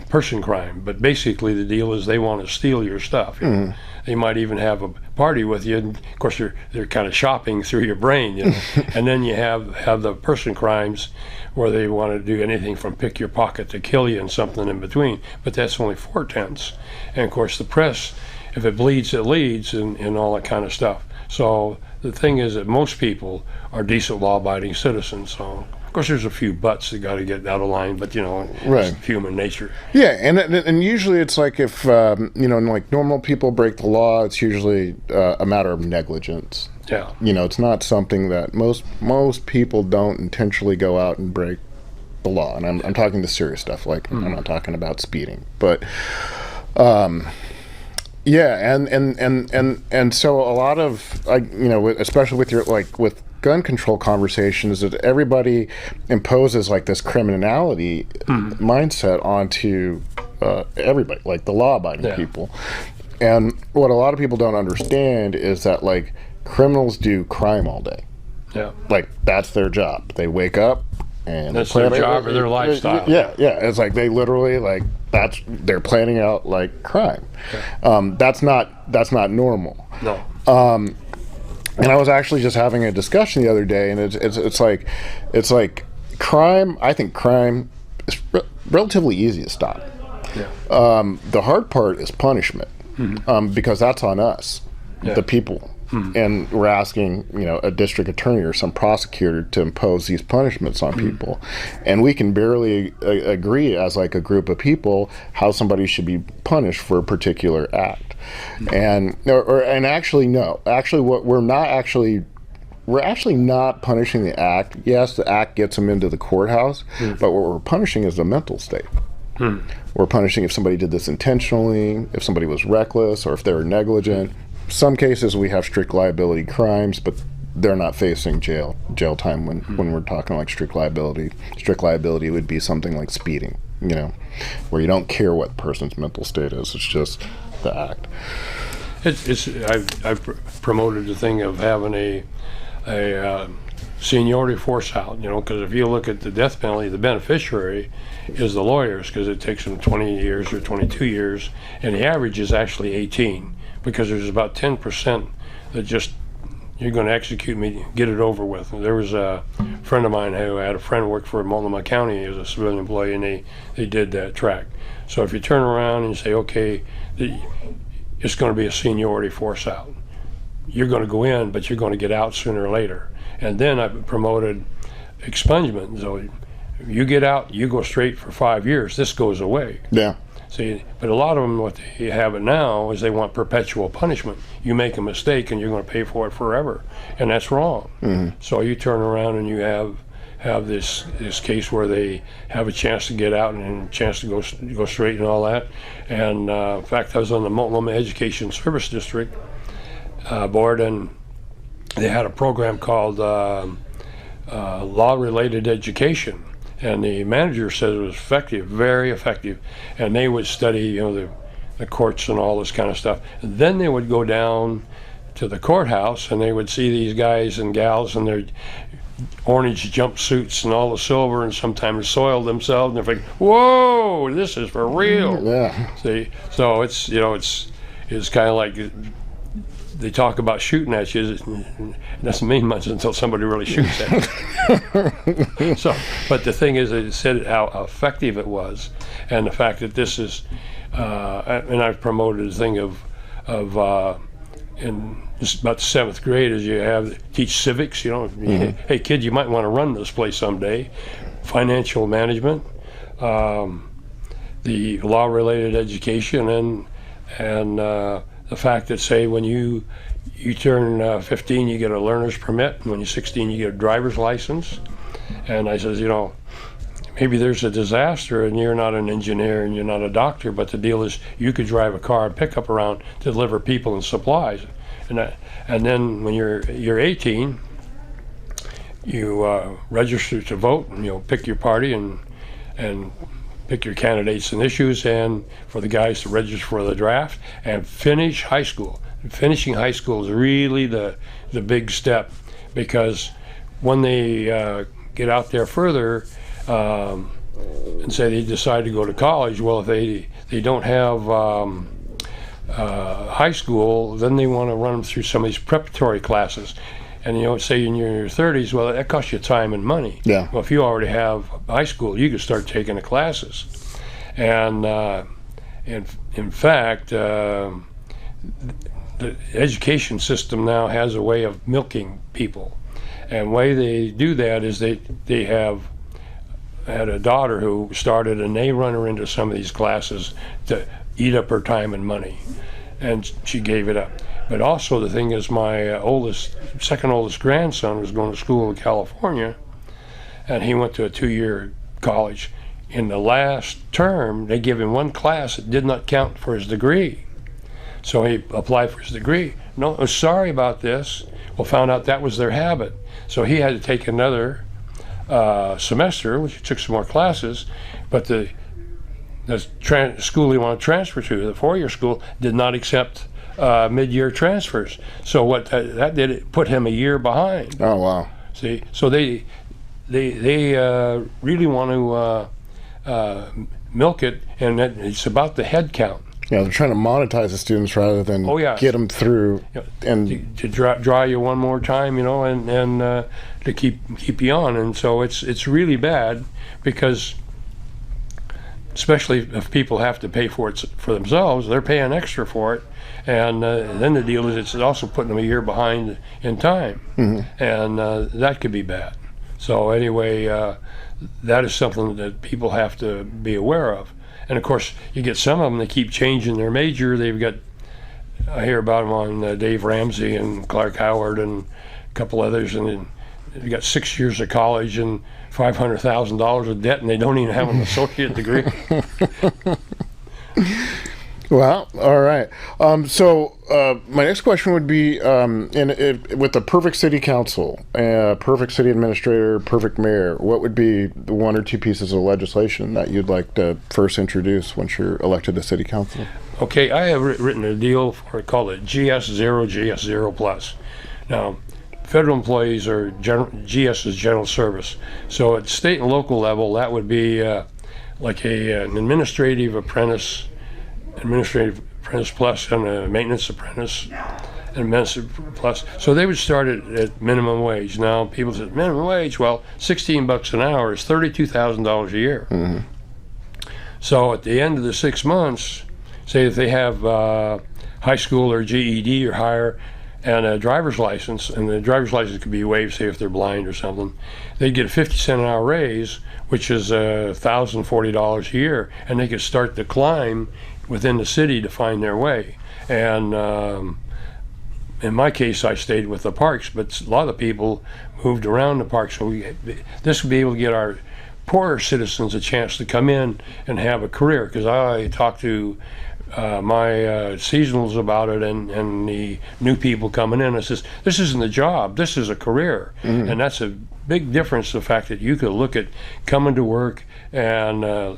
person crime. But basically the deal is they want to steal your stuff. You know? They might even have a party with you, and of course they're kind of shopping through your brain, you know. And then you have the person crimes where they want to do anything from pick your pocket to kill you and something in between. But that's only 0.4. And of course the press, if it bleeds, it leads, and all that kind of stuff. So the thing is that most people are decent law-abiding citizens. So of course there's a few buts that got to get out of line, but you know, Right. it's human nature. Yeah, and usually it's like if you know, like normal people break the law, it's usually a matter of negligence. Yeah. You know, it's not something that most people don't intentionally go out and break the law. And I'm talking the serious stuff, like I'm not talking about speeding, but yeah, and so a lot of, you know, especially with your, like with gun control conversations, that everybody imposes like this criminality mindset onto everybody, like the law-abiding people. And what a lot of people don't understand is that like criminals do crime all day. Yeah. Like that's their job. They wake up and That's their job or their lifestyle. Yeah. It's like they literally like they're planning out like crime. That's not normal. No. And I was actually just having a discussion the other day, and it's like crime. I think crime is relatively easy to stop. Yeah. The hard part is punishment, because that's on us, the people. And we're asking, you know, a district attorney or some prosecutor to impose these punishments on people, and we can barely agree as like a group of people how somebody should be punished for a particular act. And actually what we're actually not punishing the act. Yes, the act gets them into the courthouse, but what we're punishing is the mental state. We're punishing if somebody did this intentionally, if somebody was reckless, or if they were negligent. Some cases we have strict liability crimes, but they're not facing jail time when we're talking like strict liability. Strict liability would be something like speeding, you know, where you don't care what the person's mental state is. It's just the act. I've promoted the thing of having a seniority force out, you know, because if you look at the death penalty, the beneficiary is the lawyers, because it takes them 20 years or 22 years, and the average is actually 18. Because there's about 10% that just, you're going to execute me, get it over with. There was a friend of mine who had a friend who worked for Multnomah County as a civilian employee, and they did that track. So if you turn around and you say, okay, it's going to be a seniority force out. You're going to go in, but you're going to get out sooner or later. And then I promoted expungement. So you get out, you go straight for 5 years. This goes away. Yeah. See, but a lot of them, what they have it now is they want perpetual punishment. You make a mistake and you're going to pay for it forever, and that's wrong. So you turn around and you have this case where they have a chance to get out and a chance to go straight and all that. And in fact, I was on the Multnomah Education Service District board, and they had a program called Law-Related Education. And the manager said it was effective, very effective. And they would study, you know, the courts and all this kind of stuff. And then they would go down to the courthouse and they would see these guys and gals in their orange jumpsuits and all the silver, and sometimes soiled themselves. And they're like, whoa, this is for real. Yeah. See, so it's, you know, it's kind of like, they talk about shooting at you. It doesn't mean much until somebody really shoots at you. So, but the thing is, it said how effective it was, and the fact that this is, and I've promoted the thing of in just about the 7th grade, as you teach civics. You know, hey kid, you might want to run this place someday. Financial management, the law-related education, and the fact that, say, when you turn 15, you get a learner's permit, and when you're 16, you get a driver's license. And I says, you know, maybe there's a disaster and you're not an engineer and you're not a doctor, but the deal is you could drive a car and pick up around to deliver people and supplies. And then when you're 18, you register to vote, and pick your party and pick your candidates and issues, and for the guys to register for the draft and finish high school. Finishing high school is really the big step, because when they get out there further and say they decide to go to college, well, if they don't have high school, then they want to run them through some of these preparatory classes. And say in your 30s, well, that costs you time and money. Yeah. Well, if you already have high school, you can start taking the classes. And in fact, the education system now has a way of milking people. And the way they do that is they had a daughter who started, and they run her into some of these classes to eat up her time and money. And she gave it up. But also the thing is, my second oldest grandson was going to school in California, and he went to a 2-year college. In the last term, they gave him one class that did not count for his degree. So he applied for his degree. No, I was sorry about this. Well, found out that was their habit. So he had to take another semester, which he took some more classes, but the school he wanted to transfer to, the 4-year school, did not accept mid-year transfers. So what that did, it put him a year behind. Oh, wow. See, so they really want to milk it, and it's about the head count. Yeah, they're trying to monetize the students rather than get them through and to draw you one more time, and to keep you on. And so it's really bad, because especially if people have to pay for it for themselves, they're paying extra for it. And then the deal is it's also putting them a year behind in time. Mm-hmm. And that could be bad. So anyway, that is something that people have to be aware of. And of course, you get some of them that keep changing their major. I hear about them on Dave Ramsey and Clark Howard and a couple others, and then they got 6 years of college and $500,000 of debt, and they don't even have an associate degree. Well, all right. So my next question would be, with the perfect city council, perfect city administrator, perfect mayor, what would be the 1 or 2 pieces of legislation that you'd like to first introduce once you're elected to city council? Okay, I have written a deal called it GS0, GS0 Plus. Now, federal employees are GS is general service. So at state and local level, that would be like an administrative apprentice plus, and a maintenance apprentice, and maintenance plus. So they would start at minimum wage. Now people say minimum wage, well, $16 an hour is $32,000 a year. Mm-hmm. So at the end of the 6 months, say if they have high school or GED or higher, and a driver's license, and the driver's license could be waived, say if they're blind or something, they'd get a 50-cent an hour raise, which is $1,040 a year, and they could start to climb within the city to find their way. And in my case, I stayed with the parks, but a lot of people moved around the parks. So this would be able to get our poorer citizens a chance to come in and have a career, because I talked to my seasonals about it, and the new people coming in. I says, this isn't a job, this is a career. Mm-hmm. And that's a big difference, the fact that you could look at coming to work and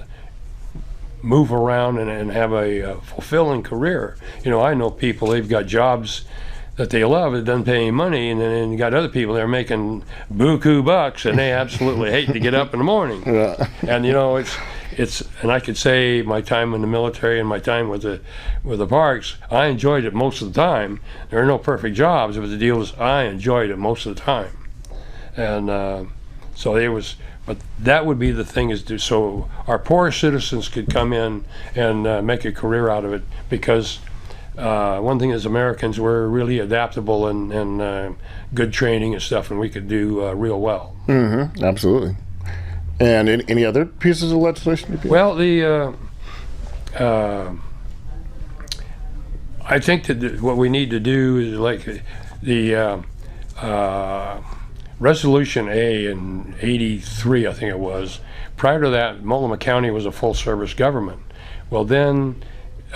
move around and have a fulfilling career. I know people, they've got jobs that they love, it doesn't pay any money, and then you got other people that are making buku bucks, and they absolutely hate to get up in the morning. Yeah. And it's and I could say my time in the military and my time with the parks, I enjoyed it most of the time. There are no perfect jobs, but the deal is I enjoyed it most of the time. And so it was, but that would be the thing, is so our poor citizens could come in and make a career out of it, because one thing is, Americans, we're really adaptable and good training and stuff, and we could do real well. Mm-hmm. Absolutely. And any other pieces of legislation? Well, I think that what we need to do is like the Resolution A in '83, I think it was. Prior to that, Multnomah County was a full-service government. Well, then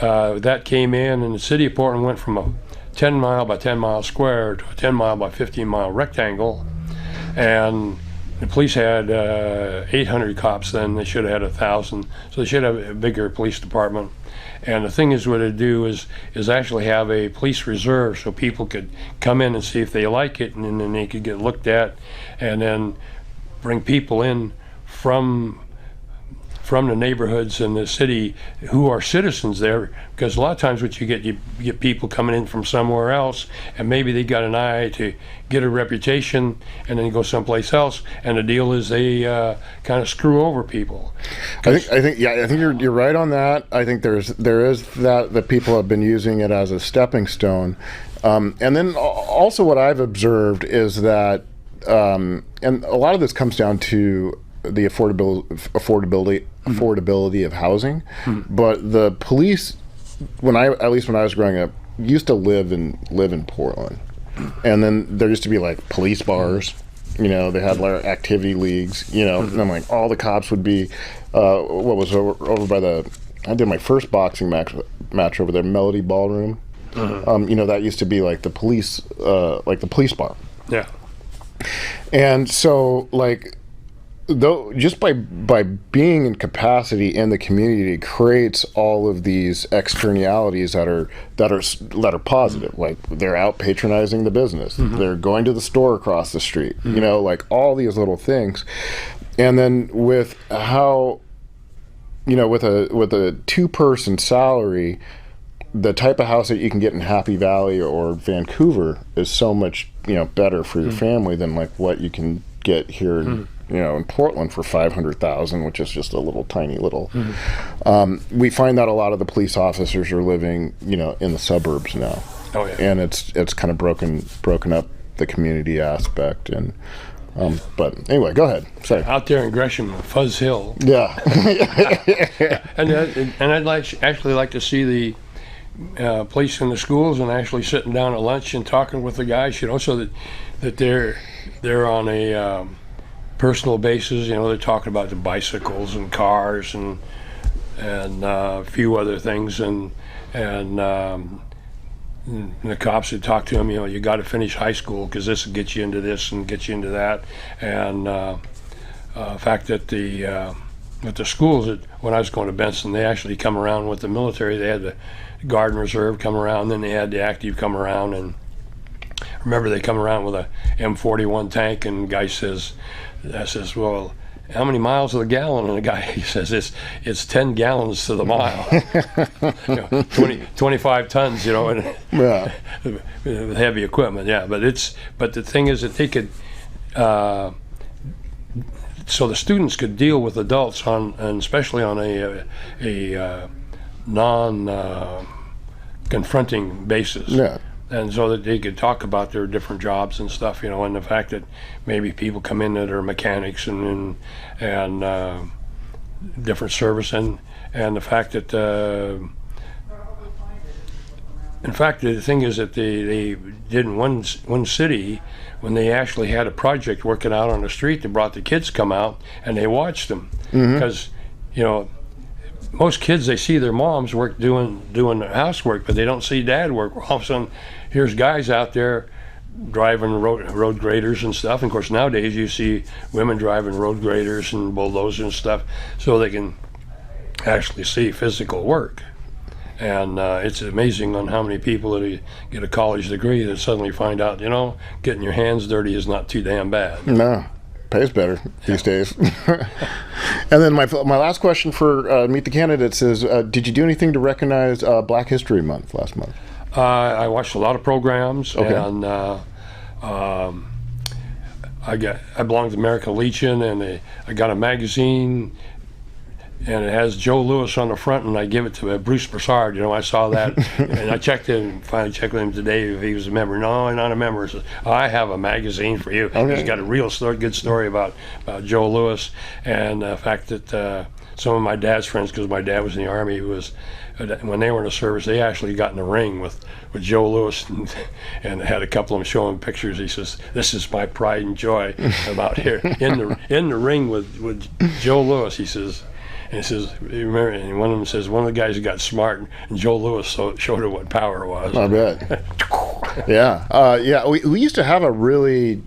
that came in, and the city of Portland went from a 10-mile by 10-mile square to a 10-mile by 15-mile rectangle, and the police had 800 cops then. They should have had 1,000. So they should have a bigger police department. And the thing is, what it do is actually have a police reserve, so people could come in and see if they like it, and then they could get looked at, and then bring people in from the neighborhoods in the city who are citizens there, because a lot of times what you get people coming in from somewhere else, and maybe they got an eye to get a reputation and then go someplace else, and the deal is they kind of screw over people. I think you're right on that. I think there is that people have been using it as a stepping stone, and then also what I've observed is that, and a lot of this comes down to the affordability of housing, but the police, at least when I was growing up, used to live in Portland, and then there used to be like police bars, they had like activity leagues, and then like all the cops would be, what was over by I did my first boxing match over there, Melody Ballroom. That used to be like the police bar. Yeah. And so like, though, just by being in capacity in the community, it creates all of these externalities that are positive. Like they're out patronizing the business, they're going to the store across the street, like all these little things. And then with how, with a 2-person salary, the type of house that you can get in Happy Valley or Vancouver is so much better for your family than like what you can get here in Portland for $500,000, which is just a little tiny little. We find that a lot of the police officers are living, in the suburbs now. Oh yeah. And it's kind of broken up the community aspect. And but anyway, go ahead. Sorry. Out there in Gresham, Fuzz Hill. Yeah. And I'd actually like to see the police in the schools and actually sitting down at lunch and talking with the guys, so that they're on a personal basis. They're talking about the bicycles and cars and a few other things, and the cops would talk to them. You got to finish high school because this will get you into this and get you into that. And the fact that with the schools, when I was going to Benson, they actually come around with the military. They had the Guard and Reserve come around, then they had the active come around, and I remember they come around with a M41 tank, and the guy says, well, how many miles to the gallon? And the guy, he says, it's 10 gallons to the mile. 25 tons, and Yeah. with heavy equipment, yeah. But the thing is that they could, so the students could deal with adults and especially on a non-confronting basis. Yeah. And so that they could talk about their different jobs and stuff, and the fact that maybe people come in that are mechanics and different service, and the fact that in fact the thing is that they did in one city, when they actually had a project working out on the street, they brought the kids come out and they watched them, because most kids, they see their moms work doing the housework, but they don't see dad work. All of a sudden, here's guys out there driving road graders and stuff. And of course, nowadays you see women driving road graders and bulldozers and stuff, so they can actually see physical work. And it's amazing on how many people that get a college degree that suddenly find out, getting your hands dirty is not too damn bad. No. Pays better these days. And then my last question for Meet the Candidates is, did you do anything to recognize Black History Month last month? I watched a lot of programs, Okay. and I belong to American Legion, and I got a magazine, and it has Joe Louis on the front, and I give it to Bruce Broussard. I saw that, and I finally checked with him today if he was a member. No, I'm not a member. He says, I have a magazine for you. Okay. He's got a real good story about Joe Louis, and the fact that some of my dad's friends, because my dad was in the Army, when they were in the service, they actually got in the ring with Joe Louis, and had a couple of them showing pictures. He says, "This is my pride and joy about here in the ring with Joe Louis." He says. And he says, remember, and one of them says, one of the guys got smart, and Joe Louis showed her what power was. I bet. Yeah. We used to have a really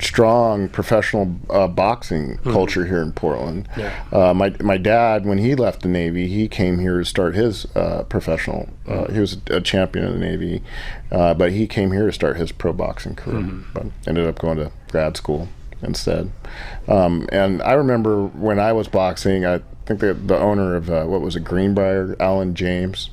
strong professional boxing culture here in Portland. Yeah. My dad, when he left the Navy, he came here to start his professional. He was a champion in the Navy, but he came here to start his pro boxing career. But ended up going to grad school instead. And I remember when I was boxing, I think the owner of what was it, Greenbrier, Alan James.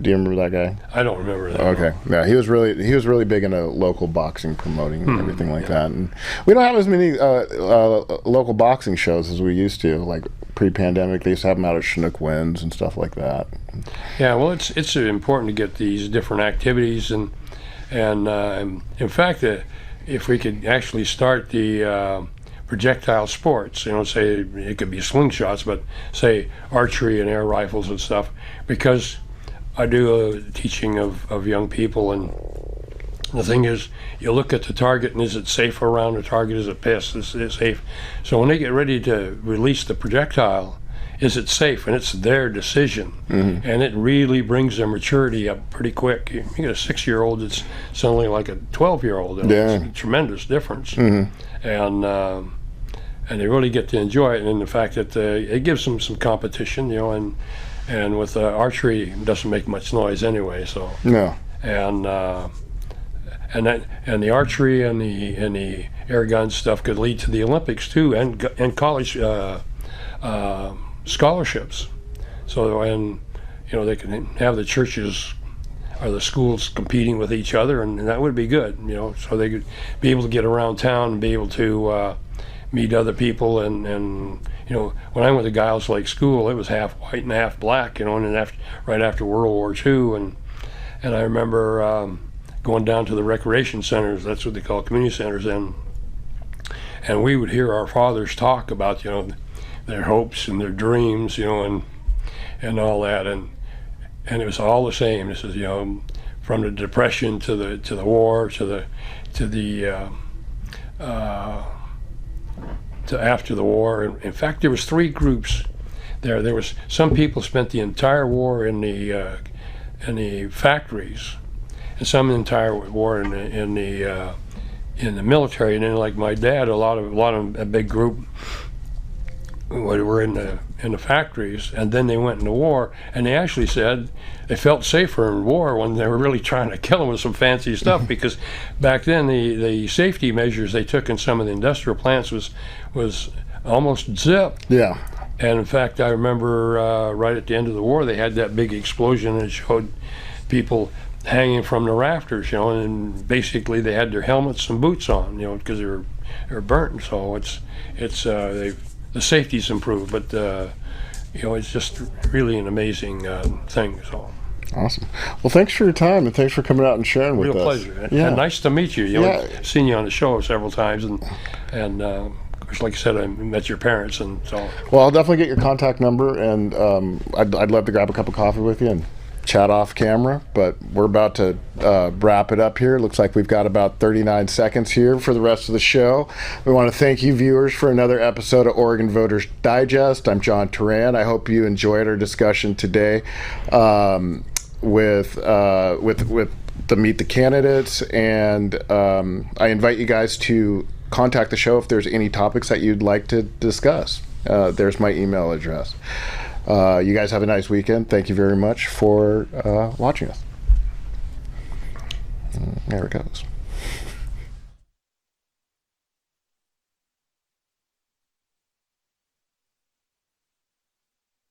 Do you remember that guy? I don't remember that. Okay, yeah, he was really big into local boxing promoting and everything like that. And we don't have as many local boxing shows as we used to. Like pre-pandemic, they used to have them out at Chinook Winds and stuff like that. Yeah, well, it's important to get these different activities, and in fact, if we could actually start the projectile sports, say it could be slingshots, but say archery and air rifles and stuff, because I do teaching of young people, and the thing is, you look at the target, and is it safe around the target? Is it past? Is it safe? So when they get ready to release the projectile, is it safe? And it's their decision, and it really brings their maturity up pretty quick. You get a 6-year-old that's suddenly like a 12-year-old. It's a tremendous difference, and they really get to enjoy it. And the fact that it gives them some competition, and with archery, it doesn't make much noise anyway. So no, and the archery and the air gun stuff could lead to the Olympics too, and college scholarships. So they can have the churches or the schools competing with each other, and that would be good. So they could be able to get around town and be able to meet other people, and when I went to Giles Lake School, it was half white and half black, and then right after World War II, and I remember going down to the recreation centers, that's what they call community centers, and we would hear our fathers talk about their hopes and their dreams, and all that, and it was all the same. This is from the Depression to the war to after the war. In fact, there was 3 groups there. There was some people spent the entire war in the factories, and some entire war in the military. And then, like my dad, a big group were in the factories, and then they went into war. And they actually said they felt safer in war when they were really trying to kill them with some fancy stuff, because back then the safety measures they took in some of the industrial plants was almost zip. Yeah. And in fact, I remember right at the end of the war, they had that big explosion, and it showed people hanging from the rafters, and basically they had their helmets and boots on, because they were burnt. So the safety's improved, but it's just really an amazing thing. So awesome. Well, thanks for your time, and thanks for coming out and sharing with us. Real pleasure. Yeah. And nice to meet you. I've seen you on the show several times, and of course, like I said, I met your parents, and so. Well, I'll definitely get your contact number, and I'd love to grab a cup of coffee with you and chat off camera, but we're about to wrap it up here. Looks like we've got about 39 seconds here for the rest of the show. We want to thank you viewers for another episode of Oregon Voters Digest. I'm John Toran. I hope you enjoyed our discussion today with the Meet the Candidates, and I invite you guys to contact the show if there's any topics that you'd like to discuss. There's my email address. You guys have a nice weekend. Thank you very much for watching us. There it goes.